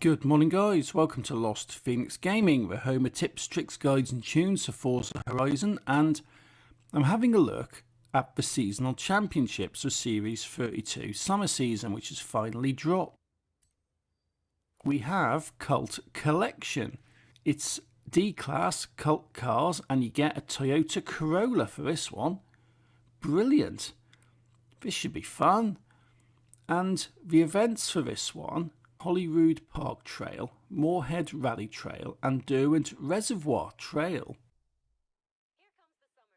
Good morning guys, welcome to Lost Phoenix Gaming, the home of tips, tricks, guides and tunes for Forza Horizon, and I'm having a look at the seasonal championships for Series 32 summer season, which has finally dropped. We have Cult Collection. It's D-Class Cult cars and you get a Toyota Corolla for this one. Brilliant. This should be fun. And the events for this one: Holyrood Park Trail, Moorhead Rally Trail and Derwent Reservoir Trail. Here comes the summer.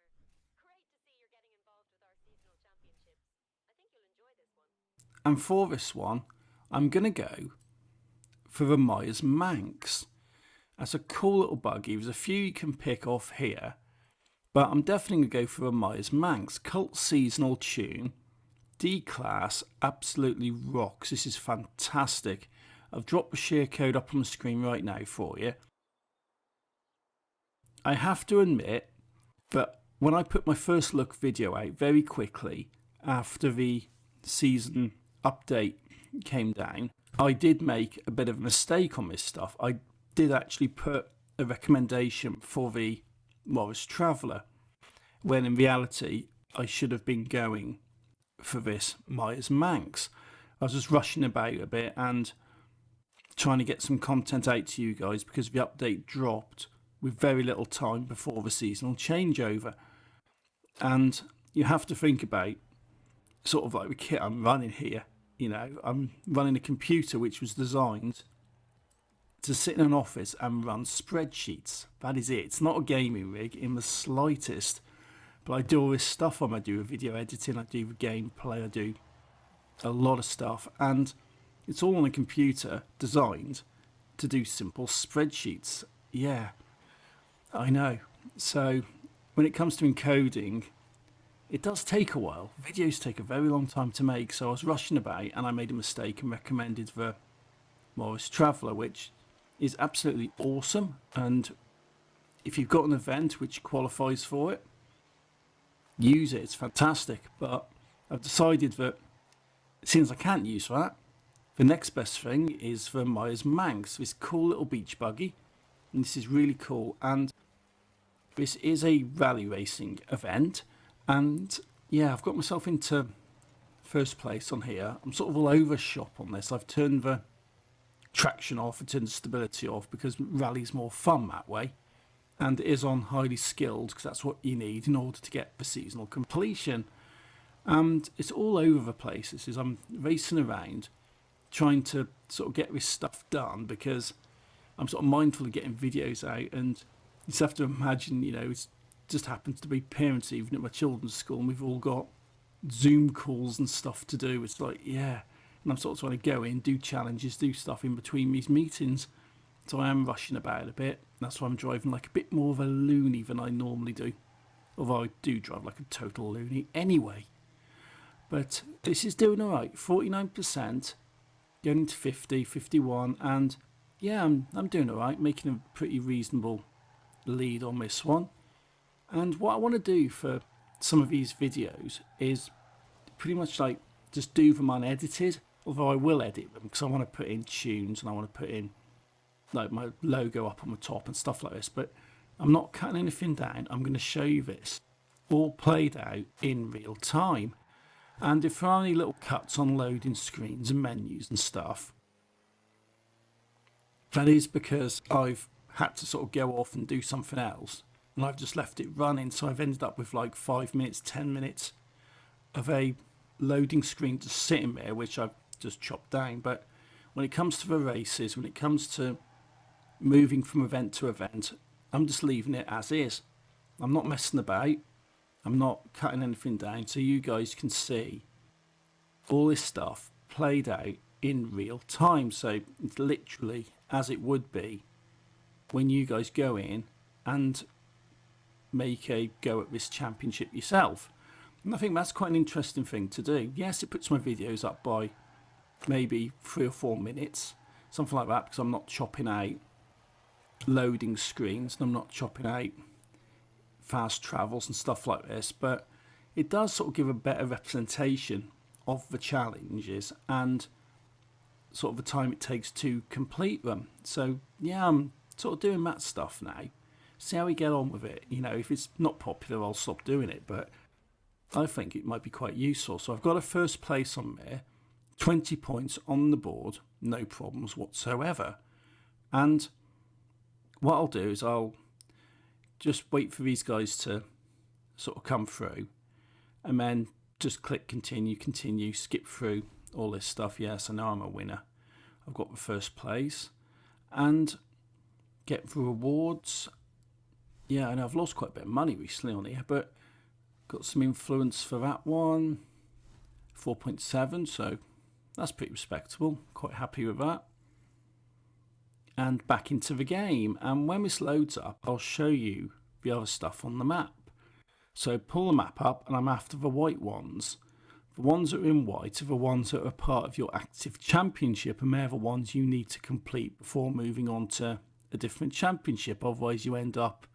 Great to see you're getting involved with our seasonal championships. I think you'll enjoy this one. And for this one, I'm going to go for the Meyers Manx. That's a cool little buggy. There's a few you can pick off here, but I'm definitely going to go for the Meyers Manx. Cult seasonal tune. D-Class absolutely rocks. This is fantastic. I've dropped the share code up on the screen right now for you. I have to admit that when I put my first look video out very quickly after the season update came down, I did make a bit of a mistake on this stuff. I did actually put a recommendation for the Morris Traveller, when in reality I should have been going for this Meyers Manx. I was just rushing about a bit and trying to get some content out to you guys because the update dropped with very little time before the seasonal changeover. And you have to think about sort of like the kit I'm running here. You know, I'm running a computer which was designed to sit in an office and run spreadsheets. That is it. It's not a gaming rig in the slightest. But I do all this stuff on. I do video editing, I do the gameplay, I do a lot of stuff, and it's all on a computer designed to do simple spreadsheets. Yeah, I know. So when it comes to encoding, it does take a while. Videos take a very long time to make, so I was rushing about and I made a mistake and recommended the Morris Traveller, which is absolutely awesome. And if you've got an event which qualifies for it, use it. It's fantastic. But I've decided that since I can't use that, the next best thing is for Meyers Manx, this cool little beach buggy, and this is really cool. And this is a rally racing event, and yeah, I've got myself into first place on here. I'm sort of all over shop on this. I've turned the traction off, I turned the stability off because rally's more fun that way. And it is on highly skilled because that's what you need in order to get the seasonal completion. And it's all over the place. This is, I'm racing around trying to sort of get this stuff done because I'm sort of mindful of getting videos out, and you just have to imagine, you know, it just happens to be parents' evening at my children's school and we've all got Zoom calls and stuff to do. It's like, yeah, and I'm sort of trying to go in, do challenges, do stuff in between these meetings. So I am rushing about a bit. That's why I'm driving like a bit more of a loony than I normally do. Although I do drive like a total loony anyway. But this is doing alright. 49%, going to 50, 51. And yeah, I'm doing alright. Making a pretty reasonable lead on this one. And what I want to do for some of these videos is pretty much like just do them unedited. Although I will edit them because I want to put in tunes and I want to put in like my logo up on the top and stuff like this, but I'm not cutting anything down. I'm going to show you this all played out in real time. And if there are any little cuts on loading screens and menus and stuff, that is because I've had to sort of go off and do something else and I've just left it running, so I've ended up with like 5 minutes, 10 minutes of a loading screen just sitting there, which I've just chopped down. But when it comes to the races, when it comes to moving from event to event, I'm just leaving it as is. I'm not messing about. I'm not cutting anything down, so you guys can see all this stuff played out in real time. So it's literally as it would be when you guys go in and make a go at this championship yourself. And I think that's quite an interesting thing to do. Yes, it puts my videos up by maybe 3 or 4 minutes, something like that, because I'm not chopping out loading screens and I'm not chopping out fast travels and stuff like this, but it does sort of give a better representation of the challenges, and sort of the time it takes to complete them. So yeah, I'm sort of doing that stuff now. See how we get on with it. You know, if it's not popular, I'll stop doing it, but I think it might be quite useful. So I've got a first place on there, 20 points on the board, no problems whatsoever. And what I'll do is I'll just wait for these guys to sort of come through and then just click continue, skip through all this stuff. Yes, I know I'm a winner. I've got the first place and get the rewards. Yeah, I know I've lost quite a bit of money recently on here, but got some influence for that one. 4.7, so that's pretty respectable. Quite happy with that. And back into the game. And when this loads up, I'll show you the other stuff on the map. So pull the map up, and I'm after the white ones. The ones that are in white are the ones that are part of your active championship, and they're the ones you need to complete before moving on to a different championship. Otherwise, you end up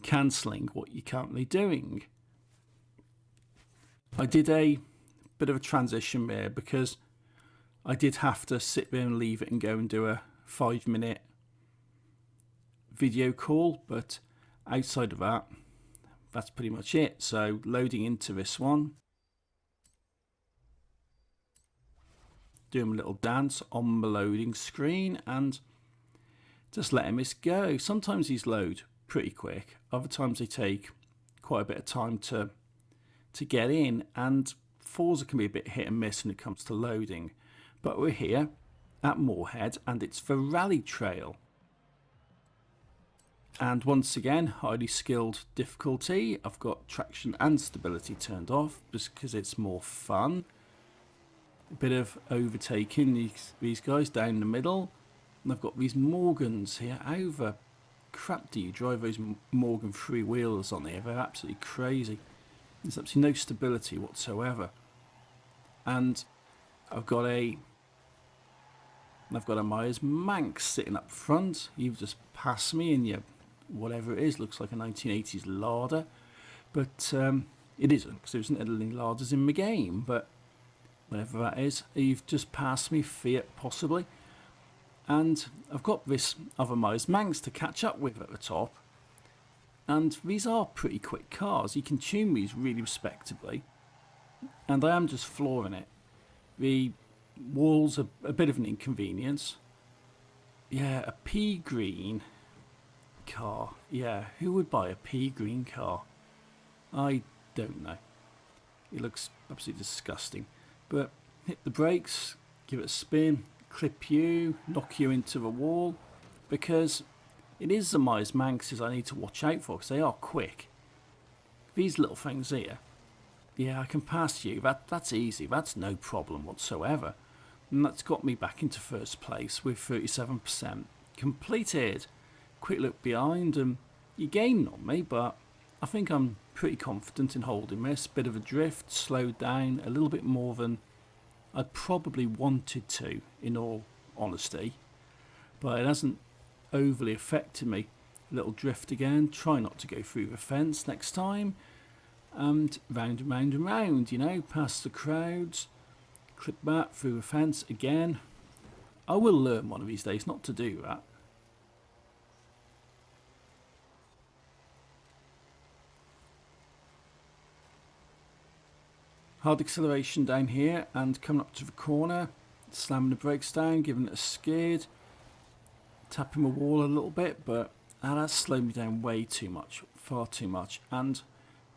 cancelling what you're currently doing. I did a bit of a transition there because I did have to sit there and leave it and go and do a 5-minute video call, but outside of that, that's pretty much it. So loading into this one, doing a little dance on the loading screen and just letting this go. Sometimes these load pretty quick, other times they take quite a bit of time to get in, and Forza can be a bit hit and miss when it comes to loading. But we're here at Moorhead and it's the rally trail. And once again, highly skilled difficulty. I've got traction and stability turned off just because it's more fun. A bit of overtaking these guys down the middle. And I've got these Morgans here. How the crap do you drive those Morgan three-wheelers on here? They're absolutely crazy. There's absolutely no stability whatsoever. And I've got a Meyers Manx sitting up front. You've just passed me in your whatever it is. Looks like a 1980s larder. But it isn't, because there isn't any larders in the game. But whatever that is, you've just passed me, Fiat possibly. And I've got this other Meyers Manx to catch up with at the top. And these are pretty quick cars. You can tune these really respectably. And I am just flooring it. The walls are a bit of an inconvenience. Yeah, a pea green car. Yeah, who would buy a pea green car? I don't know. It looks absolutely disgusting. But hit the brakes, give it a spin, clip you, knock you into the wall. Because it is the Meyers Manxes I need to watch out for, because they are quick. These little things here, yeah, I can pass you. That's easy. That's no problem whatsoever. And that's got me back into first place with 37% completed. Quick look behind, and you gained on me, but I think I'm pretty confident in holding this. Bit of a drift, slowed down a little bit more than I probably wanted to, in all honesty. But it hasn't overly affected me. A little drift again. Try not to go through the fence next time. And round and round and round, you know, past the crowds. Clip back through the fence again. I will learn one of these days not to do that. Hard acceleration down here and coming up to the corner. Slamming the brakes down, giving it a skid. Tapping the wall a little bit, but that's slowed me down way too much. Far too much. And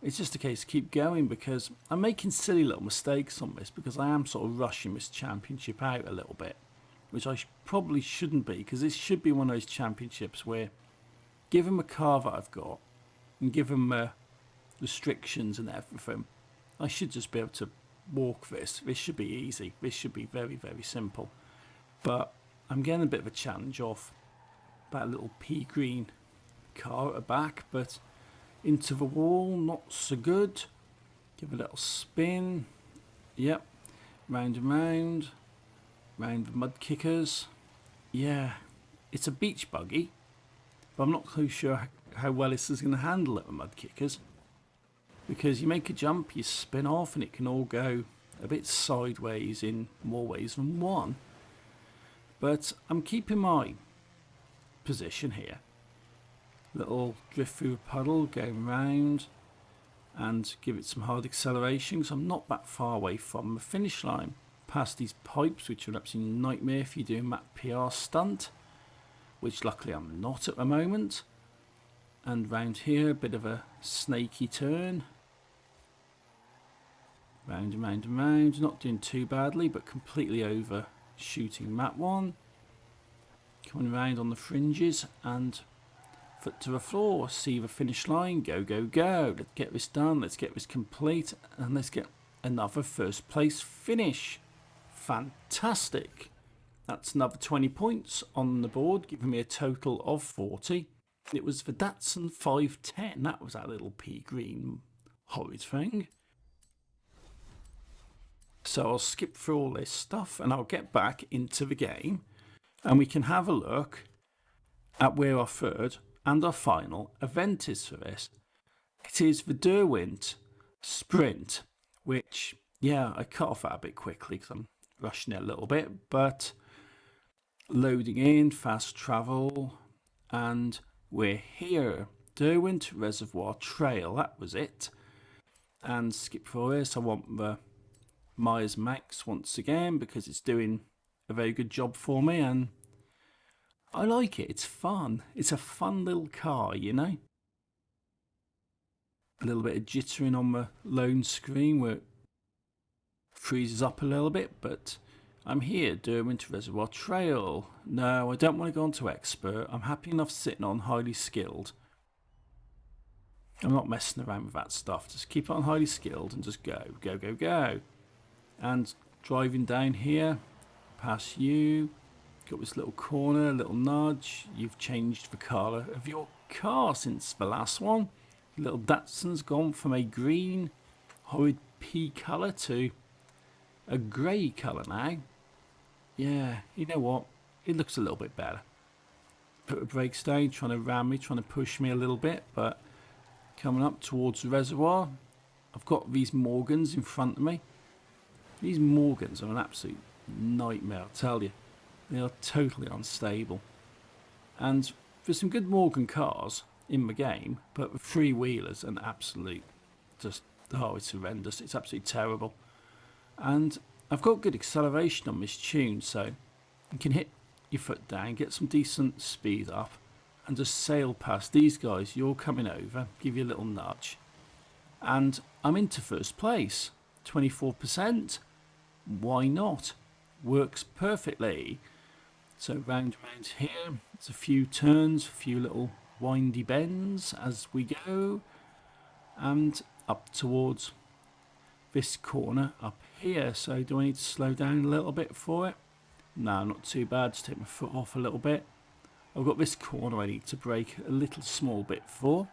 it's just a case of keep going, because I'm making silly little mistakes on this, because I am sort of rushing this championship out a little bit, which I probably shouldn't be, because this should be one of those championships where, given the car that I've got and given the restrictions and everything, I should just be able to walk this. This should be easy. This should be very, very simple. But I'm getting a bit of a challenge off that little pea green car at the back, but into the wall, not so good. Give a little spin. Yep. Round and round. Round the mud kickers. Yeah, it's a beach buggy, but I'm not so sure how well this is going to handle it with mud kickers. Because you make a jump, you spin off, and it can all go a bit sideways in more ways than one. But I'm keeping my position here. Little drift through a puddle, going round, and give it some hard acceleration because I'm not that far away from the finish line. Past these pipes, which are an absolute nightmare if you're doing that PR stunt, which luckily I'm not at the moment. And round here, a bit of a snaky turn. Round and round and round, not doing too badly, but completely overshooting that one. Coming around on the fringes and foot to the floor, see the finish line, go, go, go. Let's get this done, let's get this complete, and let's get another first place finish. Fantastic. That's another 20 points on the board, giving me a total of 40. It was the Datsun 510, that was that little pea green horrid thing. So I'll skip through all this stuff and I'll get back into the game and we can have a look at where our third and our final event is for this. It is the Derwent Sprint, which, yeah, I cut off that a bit quickly because I'm rushing it a little bit, but loading in, fast travel, and we're here. Derwent Reservoir Trail, that was it. And skip through this, I want the Meyers Manx once again because it's doing a very good job for me and I like it. It's fun. It's a fun little car, you know. A little bit of jittering on the lone screen where it freezes up a little bit, but I'm here, Derwent Reservoir Trail. No, I don't want to go on to expert. I'm happy enough sitting on highly skilled. I'm not messing around with that stuff. Just keep it on highly skilled and just go, go, go, go. And driving down here, past you, got this little corner, little nudge. You've changed the colour of your car since the last one. Little Datsun's gone from a green, horrid pea colour to a grey colour now. Yeah, you know what? It looks a little bit better. Put the brakes down, trying to ram me, trying to push me a little bit, but coming up towards the reservoir, I've got these Morgans in front of me. These Morgans are an absolute nightmare, I tell you. They are totally unstable. And there's some good Morgan cars in the game, but the three-wheelers are an absolute, just, oh, it's horrendous. It's absolutely terrible. And I've got good acceleration on this tune, so you can hit your foot down, get some decent speed up, and just sail past these guys. You're coming over, give you a little nudge. And I'm into first place. 24%. Why not? Works perfectly. So round here, it's a few turns, a few little windy bends as we go, and up towards this corner up here. So do I need to slow down a little bit for it? No, not too bad. Just take my foot off a little bit. I've got this corner I need to brake a little small bit for.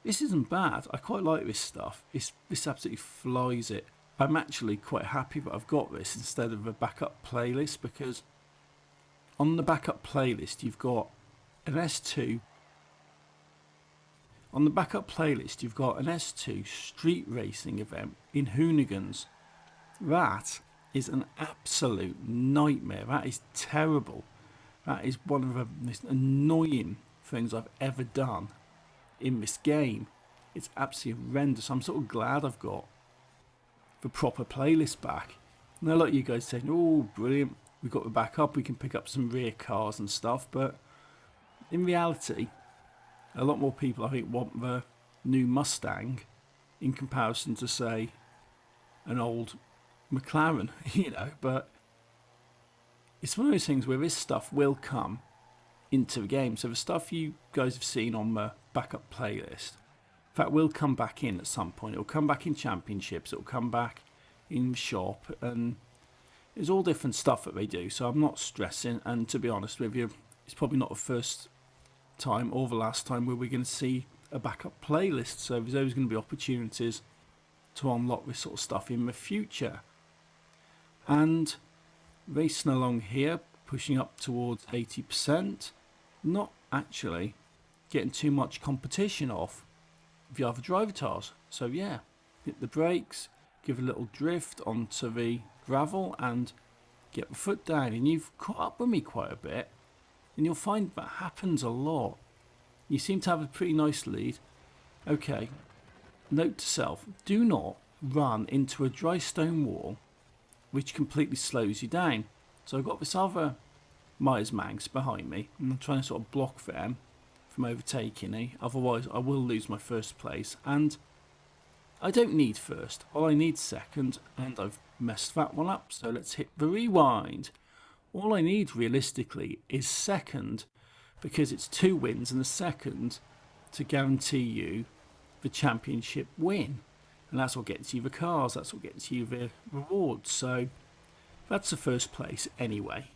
This isn't bad. I quite like this stuff. This absolutely flies it. I'm actually quite happy that I've got this instead of a backup playlist, because on the backup playlist you've got an S2. On the backup playlist you've got an S2 street racing event in Hoonigans. That is an absolute nightmare. That is terrible. That is one of the most annoying things I've ever done in this game. It's absolutely horrendous. I'm sort of glad I've got the proper playlist back. And a lot of you guys saying, oh brilliant, we've got the backup, we can pick up some rear cars and stuff, but in reality a lot more people I think want the new Mustang in comparison to say an old McLaren, you know. But it's one of those things where this stuff will come into the game. So the stuff you guys have seen on the backup playlist, that will come back in at some point. It'll come back in championships, it'll come back in the shop, and there's all different stuff that they do. So I'm not stressing, and to be honest with you, it's probably not the first time or the last time where we're going to see a backup playlist. So there's always going to be opportunities to unlock this sort of stuff in the future. And racing along here, pushing up towards 80%, not actually getting too much competition off the other driver tires. So yeah, hit the brakes, give a little drift onto the gravel and get my foot down, and you've caught up with me quite a bit, and you'll find that happens a lot. You seem to have a pretty nice lead. Okay, note to self, do not run into a dry stone wall which completely slows you down. So I've got this other Meyers Manx behind me, and I'm trying to sort of block them from overtaking me, otherwise I will lose my first place, and I don't need first, all I need second, and I've messed that one up, so let's hit the rewind. All I need realistically is second, because it's 2 wins and a second to guarantee you the championship win, and that's what gets you the cars, that's what gets you the rewards, so that's the first place anyway.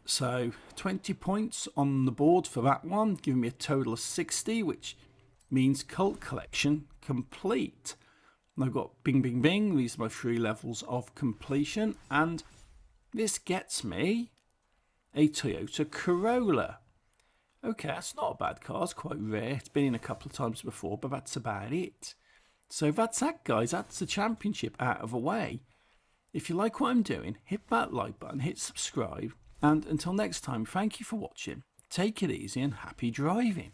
So 20 points on the board for that one, giving me a total of 60, which means cult collection complete. And I've got bing bing bing, these are my 3 levels of completion, and this gets me a Toyota Corolla. Okay, that's not a bad car, it's quite rare, it's been in a couple of times before, but that's about it. So that's that, guys, that's the championship out of the way. If you like what I'm doing, hit that like button, hit subscribe, and until next time, thank you for watching, take it easy and happy driving.